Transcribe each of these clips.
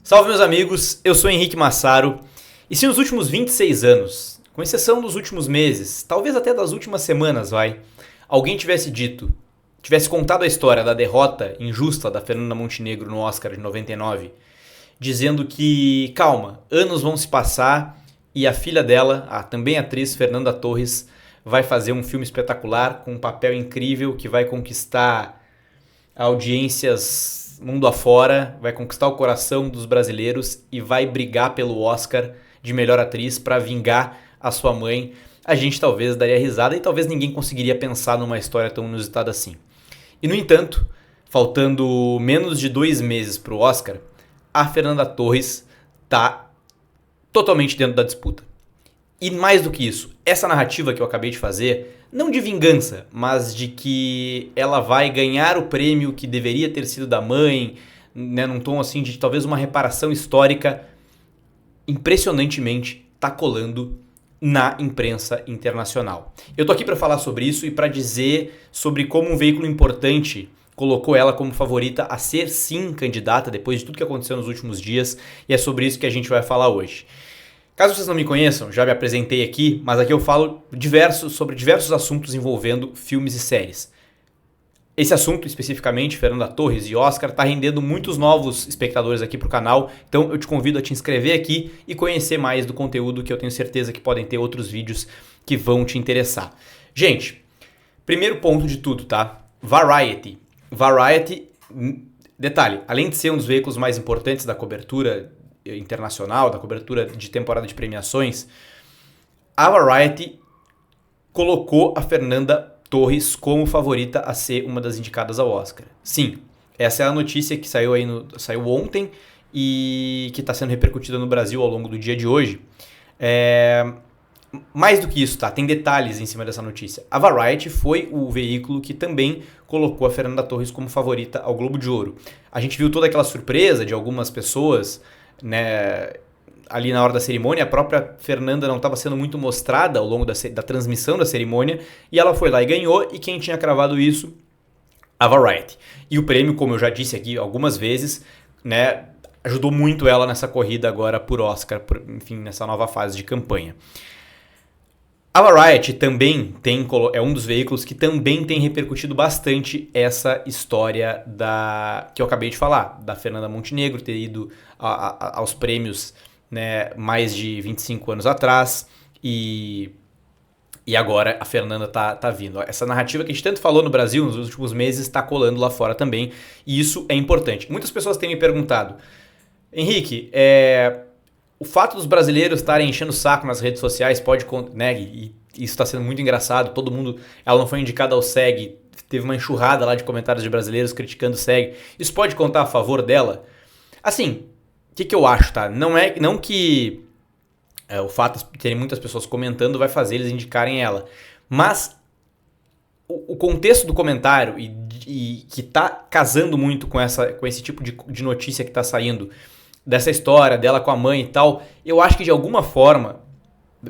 Salve meus amigos, eu sou Henrique Massaro e se nos últimos 26 anos, com exceção dos últimos meses, talvez até das últimas semanas, alguém tivesse contado a história da derrota injusta da Fernanda Montenegro no Oscar de 99, dizendo que, calma, anos vão se passar e a filha dela, a também atriz Fernanda Torres, vai fazer um filme espetacular com um papel incrível que vai conquistar audiências mundo afora, vai conquistar o coração dos brasileiros e vai brigar pelo Oscar de melhor atriz para vingar a sua mãe, a gente talvez daria risada e talvez ninguém conseguiria pensar numa história tão inusitada assim. E no entanto, faltando menos de 2 meses para o Oscar, a Fernanda Torres está totalmente dentro da disputa. E mais do que isso, essa narrativa que eu acabei de fazer, não de vingança, mas de que ela vai ganhar o prêmio que deveria ter sido da mãe, né, num tom assim de talvez uma reparação histórica, impressionantemente está colando na imprensa internacional. Eu tô aqui para falar sobre isso e para dizer sobre como um veículo importante colocou ela como favorita a ser sim candidata depois de tudo que aconteceu nos últimos dias, e é sobre isso que a gente vai falar hoje. Caso vocês não me conheçam, já me apresentei aqui, mas aqui eu falo sobre diversos assuntos envolvendo filmes e séries. Esse assunto, especificamente, Fernanda Torres e Oscar, está rendendo muitos novos espectadores aqui para o canal, então eu te convido a te inscrever aqui e conhecer mais do conteúdo que eu tenho certeza que podem ter outros vídeos que vão te interessar. Gente, primeiro ponto de tudo, tá? Variety, detalhe, além de ser um dos veículos mais importantes da cobertura internacional, da cobertura de temporada de premiações, a Variety colocou a Fernanda Torres como favorita a ser uma das indicadas ao Oscar. Sim, essa é a notícia que saiu ontem e que está sendo repercutida no Brasil ao longo do dia de hoje. Mais do que isso, tá? Tem detalhes em cima dessa notícia. A Variety foi o veículo que também colocou a Fernanda Torres como favorita ao Globo de Ouro. A gente viu toda aquela surpresa de algumas pessoas, né, ali na hora da cerimônia. A própria Fernanda não estava sendo muito mostrada ao longo da transmissão da cerimônia, e ela foi lá e ganhou, e quem tinha cravado isso? A Variety. E o prêmio, como eu já disse aqui algumas vezes, né, ajudou muito ela nessa corrida agora por Oscar, enfim, nessa nova fase de campanha. A Variety também é um dos veículos que também tem repercutido bastante essa história que eu acabei de falar, da Fernanda Montenegro ter ido aos prêmios, né, mais de 25 anos atrás, e agora a Fernanda tá vindo. Essa narrativa que a gente tanto falou no Brasil nos últimos meses está colando lá fora também, e isso é importante. Muitas pessoas têm me perguntado, Henrique, o fato dos brasileiros estarem enchendo o saco nas redes sociais pode, né, e isso está sendo muito engraçado, todo mundo, ela não foi indicada ao SEG, teve uma enxurrada lá de comentários de brasileiros criticando o SEG, isso pode contar a favor dela? Assim, o que eu acho, tá? Não que o fato de terem muitas pessoas comentando vai fazer eles indicarem ela, mas o contexto do comentário e que tá casando muito com esse tipo de notícia que tá saindo, dessa história dela com a mãe e tal, eu acho que de alguma forma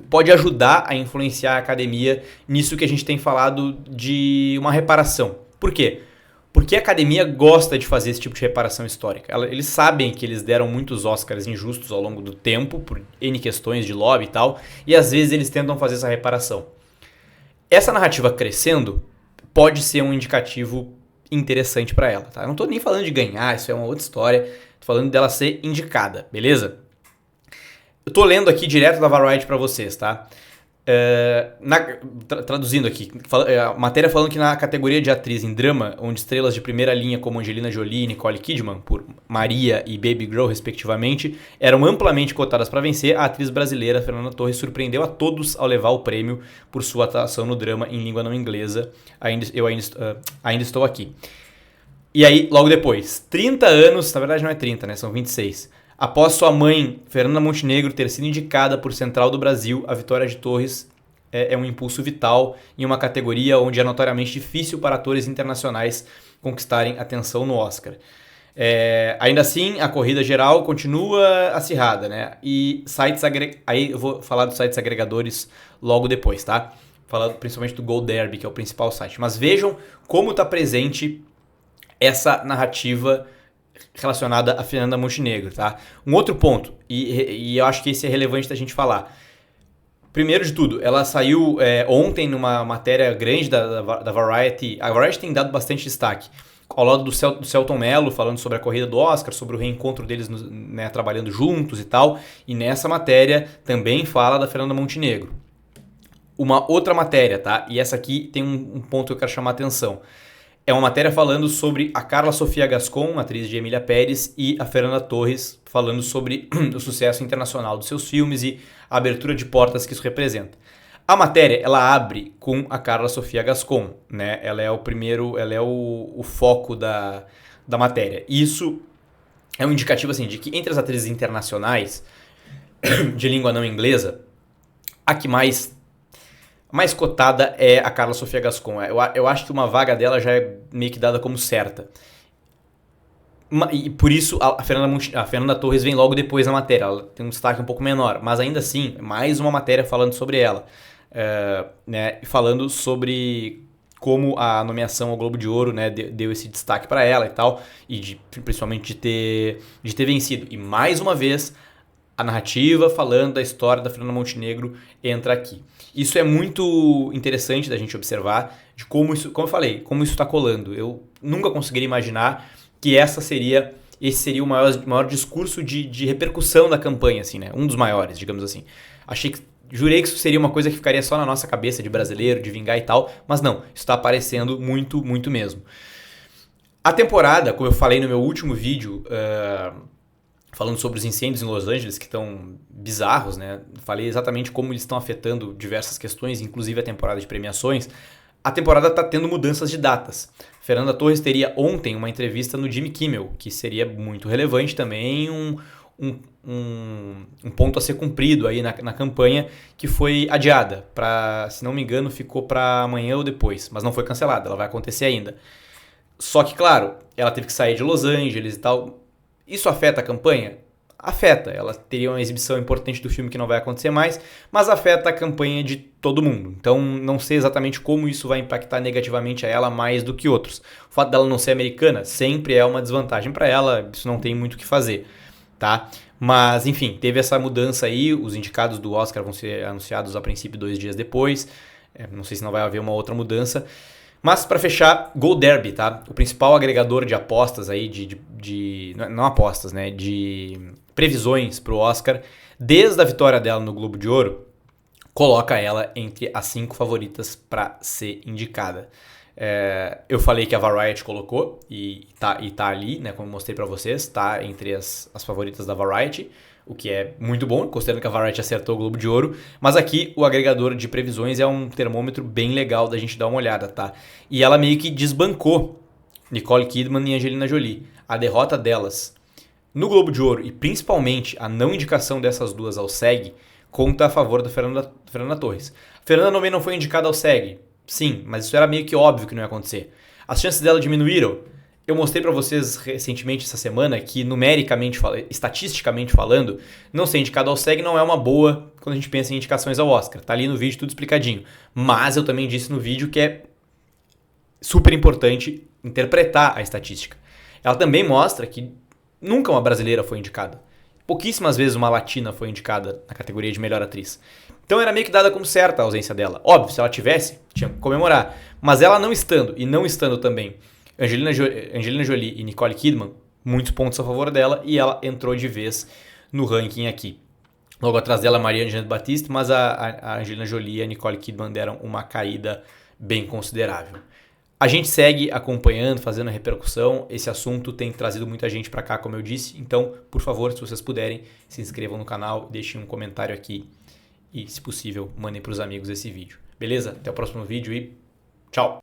pode ajudar a influenciar a academia nisso que a gente tem falado de uma reparação. Por quê? Porque a academia gosta de fazer esse tipo de reparação histórica. Eles sabem que eles deram muitos Oscars injustos ao longo do tempo, por N questões de lobby e tal, e às vezes eles tentam fazer essa reparação. Essa narrativa crescendo pode ser um indicativo interessante para ela, tá? Eu não tô nem falando de ganhar, isso é uma outra história. Tô falando dela ser indicada, beleza? Eu tô lendo aqui direto da Variety pra vocês, tá? Traduzindo aqui, a matéria falando que na categoria de atriz em drama, onde estrelas de primeira linha como Angelina Jolie e Nicole Kidman, por Maria e Baby Girl respectivamente, eram amplamente cotadas para vencer, a atriz brasileira Fernanda Torres surpreendeu a todos ao levar o prêmio por sua atuação no drama em língua não inglesa. Ainda estou aqui. E aí, logo depois, 30 anos, na verdade não é 30, né? São 26. Após sua mãe, Fernanda Montenegro, ter sido indicada por Central do Brasil, a vitória de Torres é um impulso vital em uma categoria onde é notoriamente difícil para atores internacionais conquistarem atenção no Oscar. Ainda assim, a corrida geral continua acirrada, né? E aí eu vou falar dos sites agregadores logo depois, tá? Falando principalmente do Gold Derby, que é o principal site. Mas vejam como está presente essa narrativa relacionada a Fernanda Montenegro, tá? Um outro ponto, e eu acho que esse é relevante da gente falar. Primeiro de tudo, ela saiu ontem numa matéria grande da Variety. A Variety tem dado bastante destaque. Ao lado do Selton Mello, falando sobre a corrida do Oscar, sobre o reencontro deles, né, trabalhando juntos e tal. E nessa matéria também fala da Fernanda Montenegro. Uma outra matéria, tá? E essa aqui tem um ponto que eu quero chamar a atenção. É uma matéria falando sobre a Carla Sofia Gascon, atriz de Emília Pérez, e a Fernanda Torres, falando sobre o sucesso internacional dos seus filmes e a abertura de portas que isso representa. A matéria, ela abre com a Carla Sofia Gascon, né? Ela é o foco da matéria. Isso é um indicativo, assim, de que entre as atrizes internacionais de língua não inglesa, a que mais cotada é a Carla Sofia Gascon. Eu acho que uma vaga dela já é meio que dada como certa. E por isso a Fernanda Torres vem logo depois na matéria. Ela tem um destaque um pouco menor, mas ainda assim, mais uma matéria falando sobre ela. Né, falando sobre como a nomeação ao Globo de Ouro, né, deu esse destaque para ela e tal, e principalmente de ter vencido. E mais uma vez, a narrativa falando da história da Fernanda Montenegro entra aqui. Isso é muito interessante da gente observar, de como isso, como eu falei, como isso está colando. Eu nunca conseguiria imaginar que esse seria o maior discurso de repercussão da campanha, assim, né? Um dos maiores, digamos assim. Jurei que isso seria uma coisa que ficaria só na nossa cabeça de brasileiro, de vingar e tal, mas não, isso está aparecendo muito, muito mesmo. A temporada, como eu falei no meu último vídeo, falando sobre os incêndios em Los Angeles, que estão bizarros, né? Falei exatamente como eles estão afetando diversas questões, inclusive a temporada de premiações. A temporada está tendo mudanças de datas. Fernanda Torres teria ontem uma entrevista no Jimmy Kimmel, que seria muito relevante também, um ponto a ser cumprido aí na campanha, que foi adiada. Se não me engano, ficou para amanhã ou depois, mas não foi cancelada, ela vai acontecer ainda. Só que, claro, ela teve que sair de Los Angeles e tal. Isso afeta a campanha? Afeta. Ela teria uma exibição importante do filme que não vai acontecer mais, mas afeta a campanha de todo mundo. Então, não sei exatamente como isso vai impactar negativamente a ela mais do que outros. O fato dela não ser americana sempre é uma desvantagem para ela, isso não tem muito o que fazer, tá? Mas, enfim, teve essa mudança aí, os indicados do Oscar vão ser anunciados a princípio 2 dias depois, não sei se não vai haver uma outra mudança. Mas para fechar, Go Derby, tá? O principal agregador de apostas aí, não apostas, né? De previsões pro Oscar, desde a vitória dela no Globo de Ouro, coloca ela entre as 5 favoritas para ser indicada. Eu falei que a Variety colocou e tá ali, né? Como eu mostrei para vocês, tá entre as favoritas da Variety, o que é muito bom, considerando que a Variety acertou o Globo de Ouro. Mas aqui o agregador de previsões é um termômetro bem legal da gente dar uma olhada, tá? E ela meio que desbancou Nicole Kidman e Angelina Jolie. A derrota delas no Globo de Ouro e principalmente a não indicação dessas duas ao SEG conta a favor da Fernanda Torres. A Fernanda também não foi indicada ao SEG, sim, mas isso era meio que óbvio que não ia acontecer. As chances dela diminuíram. Eu mostrei para vocês recentemente essa semana que estatisticamente falando, não ser indicado ao SEG não é uma boa quando a gente pensa em indicações ao Oscar. Tá ali no vídeo tudo explicadinho. Mas eu também disse no vídeo que é super importante interpretar a estatística. Ela também mostra que nunca uma brasileira foi indicada. Pouquíssimas vezes uma latina foi indicada na categoria de melhor atriz. Então era meio que dada como certa a ausência dela. Óbvio, se ela tivesse, tinha que comemorar. Mas ela não estando também Angelina Jolie e Nicole Kidman, muitos pontos a favor dela, e ela entrou de vez no ranking aqui. Logo atrás dela, Marianne Jean-Baptiste, mas a Angelina Jolie e a Nicole Kidman deram uma caída bem considerável. A gente segue acompanhando, fazendo a repercussão. Esse assunto tem trazido muita gente para cá, como eu disse. Então, por favor, se vocês puderem, se inscrevam no canal, deixem um comentário aqui e, se possível, mandem para os amigos esse vídeo. Beleza? Até o próximo vídeo e tchau!